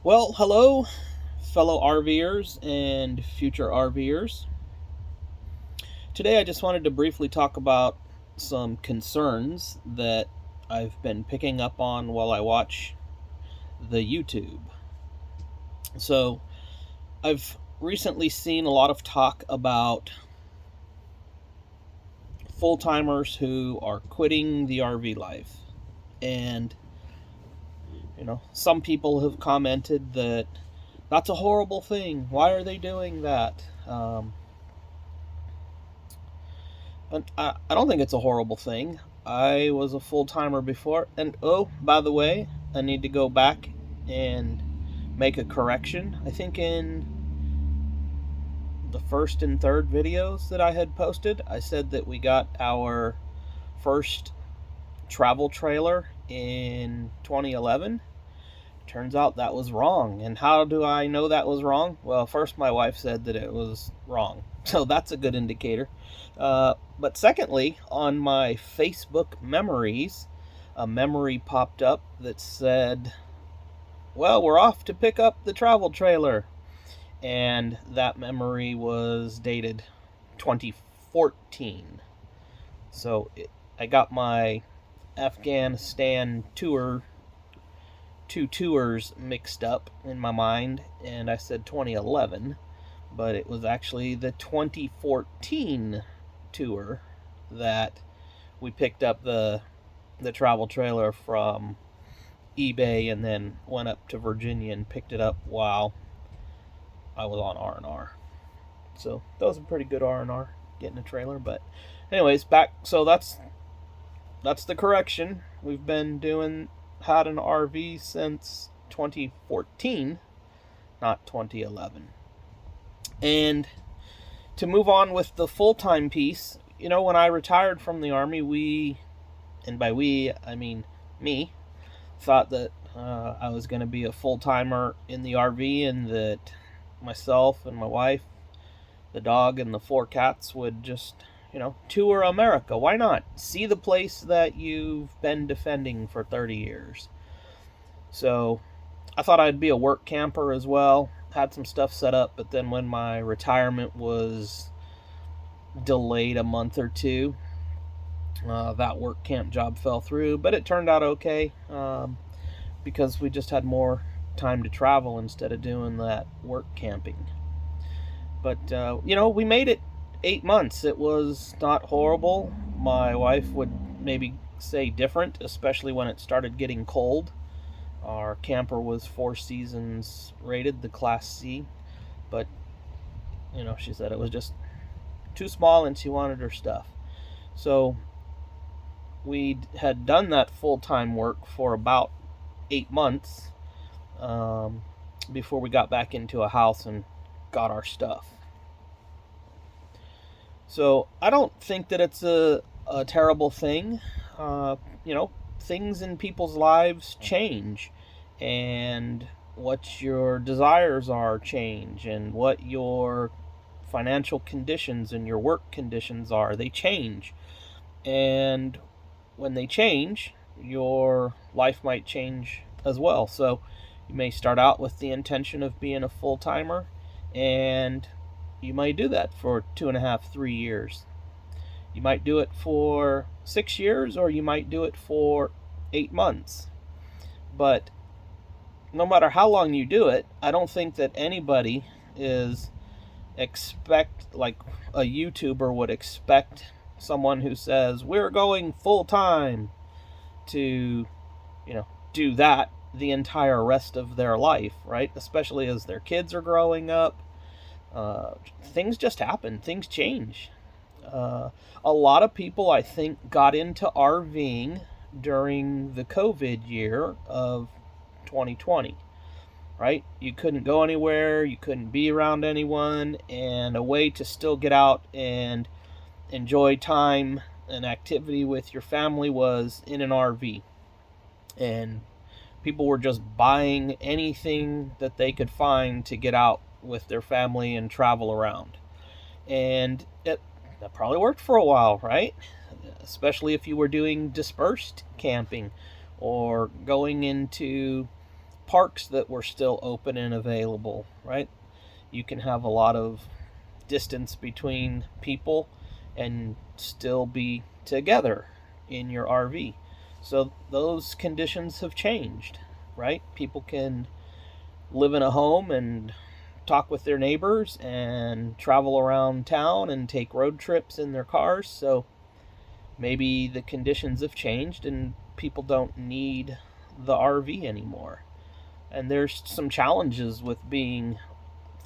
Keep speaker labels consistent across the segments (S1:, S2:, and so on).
S1: Well, hello, fellow RVers and future RVers. Today I just wanted to briefly talk about some concerns that I've been picking up on while I watch the YouTube. So, I've recently seen a lot of talk about full timers who are quitting the RV life. And, some people have commented that that's a horrible thing. Why are they doing that? I don't think it's a horrible thing. I was a full timer before, and oh, by the way, I need to go back and make a correction. I think in the first and third videos that I had posted, I said that we got our first travel trailer in 2011. Turns out that was wrong. And how do I know that was wrong? Well, first, my wife said that it was wrong. So that's a good indicator. But secondly, on my Facebook memories, a memory popped up that said, well, we're off to pick up the travel trailer. And that memory was dated 2014. So I got my Afghanistan two tours mixed up in my mind, and I said 2011, but it was actually the 2014 tour that we picked up the travel trailer from eBay and then went up to Virginia and picked it up while I was on R&R. So that was a pretty good R&R, getting a trailer. But anyways, back. So that's the correction. We've been had an RV since 2014, not 2011. And to move on with the full-time piece, when I retired from the Army, and by we, I mean me, thought that I was going to be a full-timer in the RV, and that myself and my wife, the dog, and the 4 cats would just tour America. Why not? See the place that you've been defending for 30 years. So I thought I'd be a work camper as well. Had some stuff set up, but then when my retirement was delayed a month or two, that work camp job fell through. But it turned out okay because we just had more time to travel instead of doing that work camping. But, we made it 8 months. It was not horrible. My wife would maybe say different, especially when it started getting cold. Our camper was 4 seasons rated, the Class C. But, she said it was just too small and she wanted her stuff. So we had done that full-time work for about 8 months before we got back into a house and got our stuff. So I don't think that it's a terrible thing. Things in people's lives change, and what your desires are change, and what your financial conditions and your work conditions are, they change. And when they change, your life might change as well. So you may start out with the intention of being a full-timer, and you might do that for 2.5, 3 years. You might do it for 6 years, or you might do it for 8 months. But no matter how long you do it, I don't think that anybody like a YouTuber would expect someone who says, we're going full time, to, do that the entire rest of their life, right? Especially as their kids are growing up. Things just happen. Things change. A lot of people, I think, got into RVing during the COVID year of 2020, right? You couldn't go anywhere, you couldn't be around anyone, and a way to still get out and enjoy time and activity with your family was in an RV. And people were just buying anything that they could find to get out with their family and travel around. And that probably worked for a while, right? Especially if you were doing dispersed camping or going into parks that were still open and available, right? You can have a lot of distance between people and still be together in your RV. So those conditions have changed, right? People can live in a home and talk with their neighbors and travel around town and take road trips in their cars. So maybe the conditions have changed and people don't need the RV anymore. And there's some challenges with being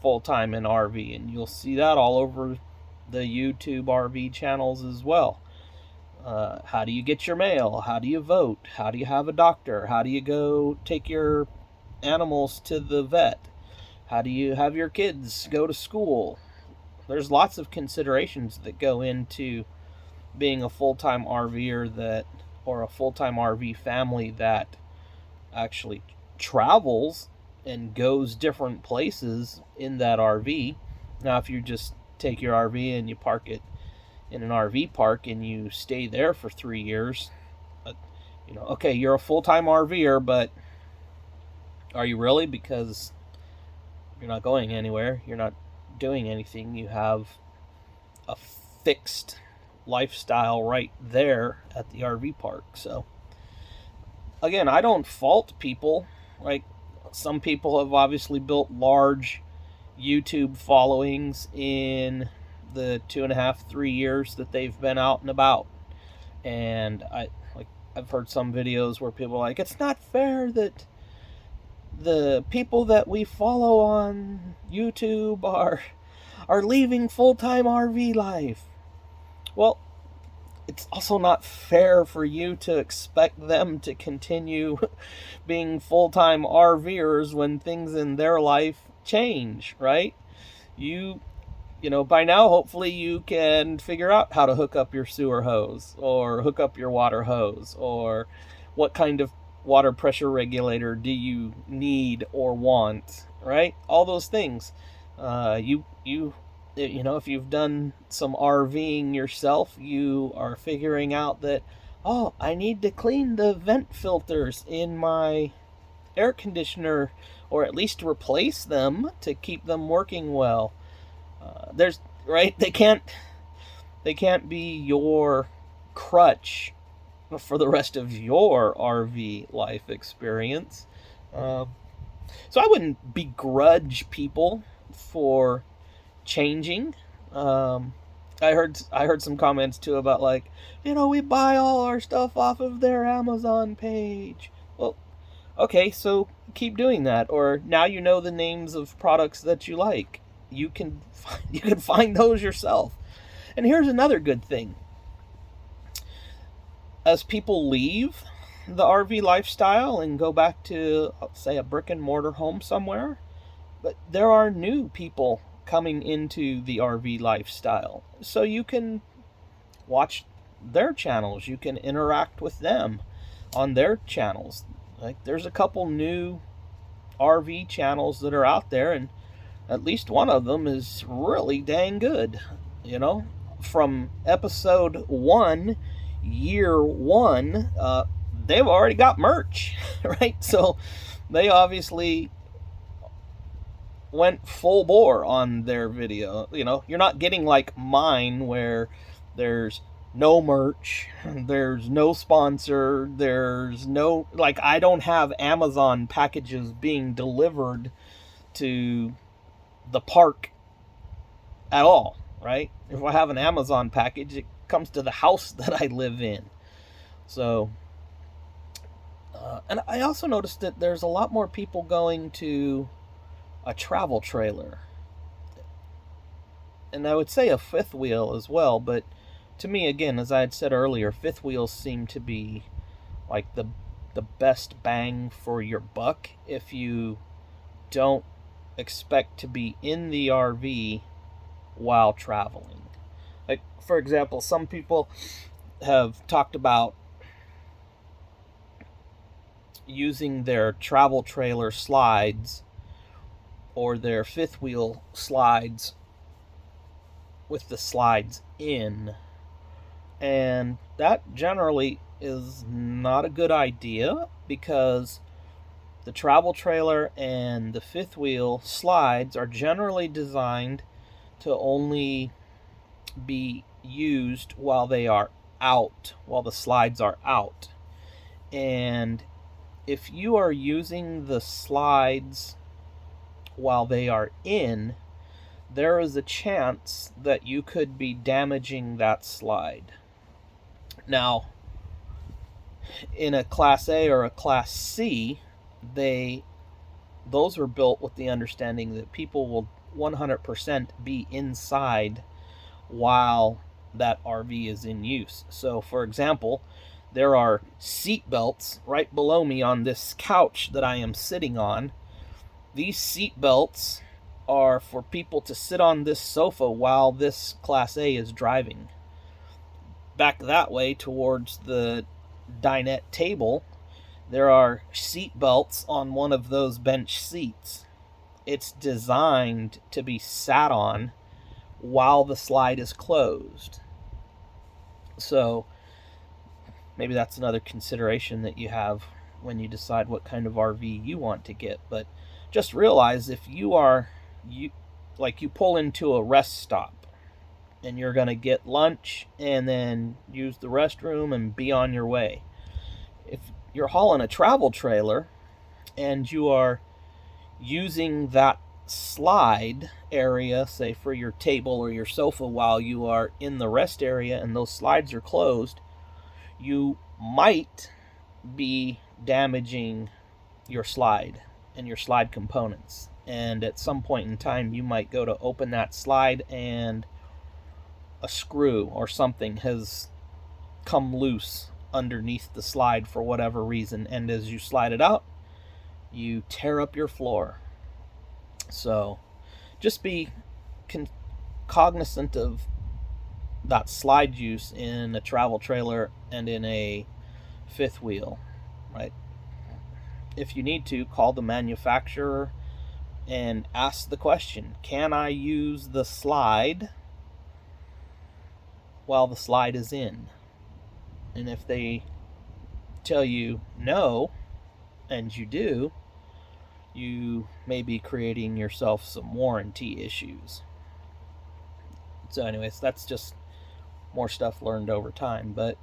S1: full-time in RV, and you'll see that all over the YouTube RV channels as well. How do you get your mail? How do you vote? How do you have a doctor? How do you go take your animals to the vet? How do you have your kids go to school? There's lots of considerations that go into being a full-time RVer or a full-time RV family that actually travels and goes different places in that RV. Now, if you just take your RV and you park it in an RV park and you stay there for 3 years, okay, you're a full-time RVer, but are you really? Because you're not going anywhere. You're not doing anything. You have a fixed lifestyle right there at the RV park. So, again, I don't fault people. Like, some people have obviously built large YouTube followings in the 2.5, 3 years that they've been out and about. And I've heard some videos where people are like, it's not fair that the people that we follow on YouTube are leaving full-time RV life. Well, it's also not fair for you to expect them to continue being full-time RVers when things in their life change, right? You by now, hopefully you can figure out how to hook up your sewer hose or hook up your water hose, or what kind of water pressure regulator do you need or want, right? All those things. If you've done some RVing yourself, you are figuring out that, I need to clean the vent filters in my air conditioner, or at least replace them to keep them working well. They can't be your crutch for the rest of your RV life experience. So I wouldn't begrudge people for changing. I heard some comments too about we buy all our stuff off of their Amazon page. Well, okay, so keep doing that. Or now you know the names of products that you like. You can find those yourself. And here's another good thing. As people leave the RV lifestyle and go back to, say, a brick and mortar home somewhere, but there are new people coming into the RV lifestyle. So you can watch their channels. You can interact with them on their channels. Like, there's a couple new RV channels that are out there, and at least one of them is really dang good. From episode 1, year 1, they've already got merch, right? So they obviously went full bore on their video. You're not getting like mine, where there's no merch, there's no sponsor, there's no, I don't have Amazon packages being delivered to the park at all, right? If I have an Amazon package, it comes to the house that I live in. So, and I also noticed that there's a lot more people going to a travel trailer. And I would say a fifth wheel as well, but to me, again, as I had said earlier, fifth wheels seem to be like the best bang for your buck if you don't expect to be in the RV while traveling. Like, for example, some people have talked about using their travel trailer slides or their fifth wheel slides with the slides in. And that generally is not a good idea, because The travel trailer and the fifth wheel slides are generally designed to only be used while they are out, while the slides are out. And if you are using the slides while they are in, there is a chance that you could be damaging that slide. Now, in a Class A or a Class C, those are built with the understanding that people will 100% be inside while that RV is in use. So, for example, there are seat belts right below me on this couch that I am sitting on. These seat belts are for people to sit on this sofa while this Class A is driving. Back that way towards the dinette table, there are seat belts on one of those bench seats. It's designed to be sat on while the slide is closed. So maybe that's another consideration that you have when you decide what kind of RV you want to get. But just realize if you pull into a rest stop and you're going to get lunch and then use the restroom and be on your way. If you're hauling a travel trailer and you are using that slide area, say for your table or your sofa, while you are in the rest area and those slides are closed, you might be damaging your slide and your slide components. And at some point in time, you might go to open that slide and a screw or something has come loose underneath the slide for whatever reason. And as you slide it out, you tear up your floor. So just be cognizant of that slide use in a travel trailer and in a fifth wheel, right? If you need to, call the manufacturer and ask the question, can I use the slide while the slide is in? And if they tell you no, and you do, you may be creating yourself some warranty issues. So anyways, that's just more stuff learned over time. But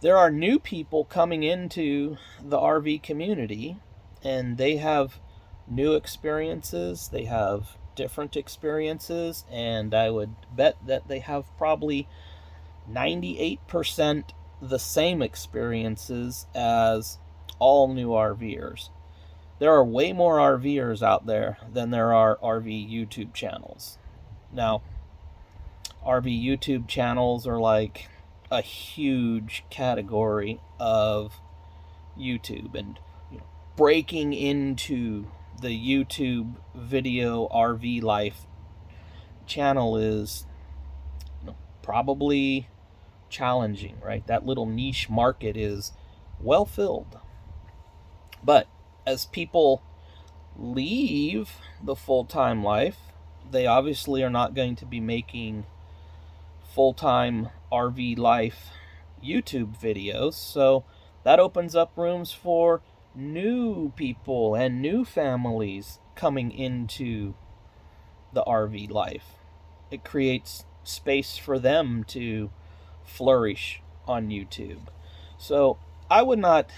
S1: there are new people coming into the RV community, and they have new experiences. They have different experiences, and I would bet that they have probably 98% the same experiences as all new RVers. There are way more RVers out there than there are RV YouTube channels. Now, RV YouTube channels are like a huge category of YouTube, and breaking into the YouTube video RV life channel is probably challenging, right? That little niche market is well filled. But as people leave the full-time life, they obviously are not going to be making full-time RV life YouTube videos, so that opens up rooms for new people and new families coming into the RV life. It creates space for them to flourish on YouTube. So I would not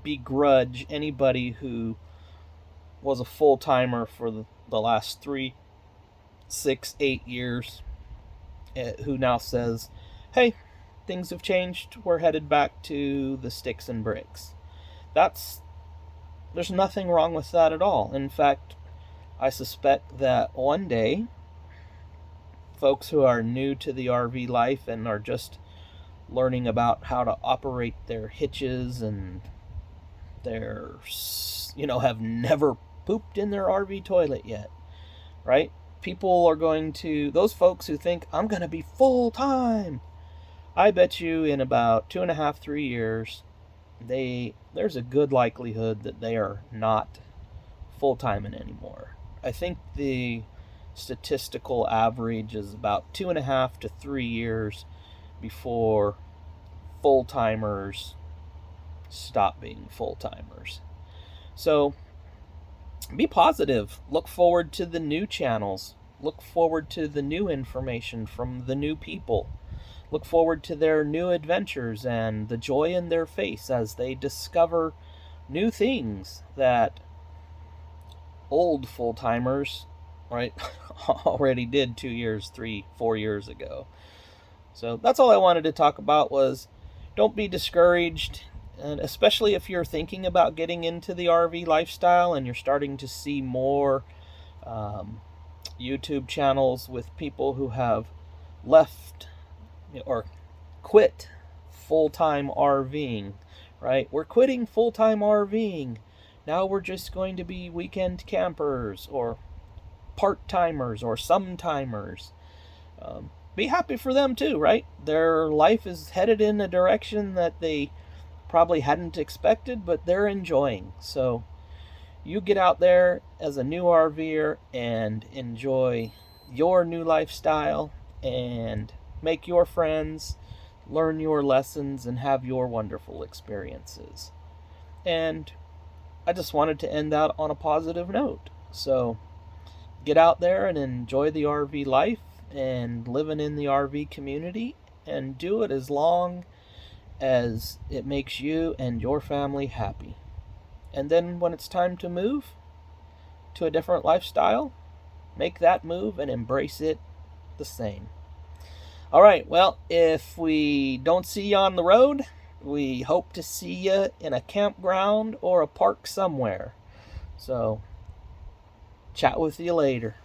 S1: begrudge anybody who was a full-timer for the last 3, 6, 8 years who now says, hey, things have changed, we're headed back to the sticks and bricks. There's nothing wrong with that at all. In fact, I suspect that one day folks who are new to the RV life and are just learning about how to operate their hitches and have never pooped in their RV toilet yet, right? People are those folks who think, I'm going to be full-time, I bet you in about 2.5, 3 years, there's a good likelihood that they are not full-timing anymore. I think the statistical average is about 2.5 to 3 years before full-timers stop being full-timers. So be positive. Look forward to the new channels. Look forward to the new information from the new people. Look forward to their new adventures and the joy in their face as they discover new things that old full-timers, right, already did 2 years, 3, 4 years ago. So that's all I wanted to talk about was don't be discouraged, and especially if you're thinking about getting into the RV lifestyle and you're starting to see more YouTube channels with people who have left or quit full-time RVing, right? We're quitting full-time RVing. Now we're just going to be weekend campers or part-timers or some-timers. Be happy for them too, right? Their life is headed in a direction that they probably hadn't expected, but they're enjoying. So you get out there as a new RVer and enjoy your new lifestyle and make your friends, learn your lessons, and have your wonderful experiences. And I just wanted to end out on a positive note. So get out there and enjoy the RV life and living in the RV community, and do it as long as it makes you and your family happy. And then when it's time to move to a different lifestyle, make that move and embrace it the same. All right, well, if we don't see you on the road, we hope to see you in a campground or a park somewhere. So, chat with you later.